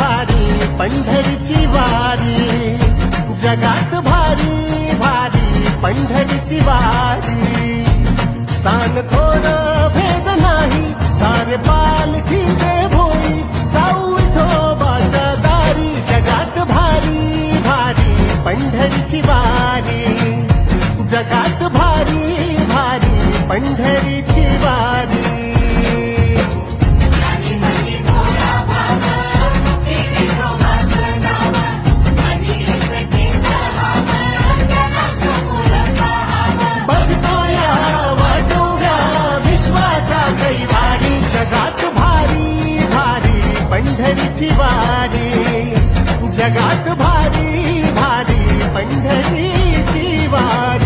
भारी पंढरीची वारी, जगात भारी भारी पंढरीची वारी. सान थोर भेद नाही, सारे पालखीचे भोई, जाऊ विठोबाच्या दारी. जगात भारी भारी पंढरीची वारी, जगात भारी भारी पंढरीची वारी. पंढरीची वारी, जगात भारी भारी पंढरीची वारी.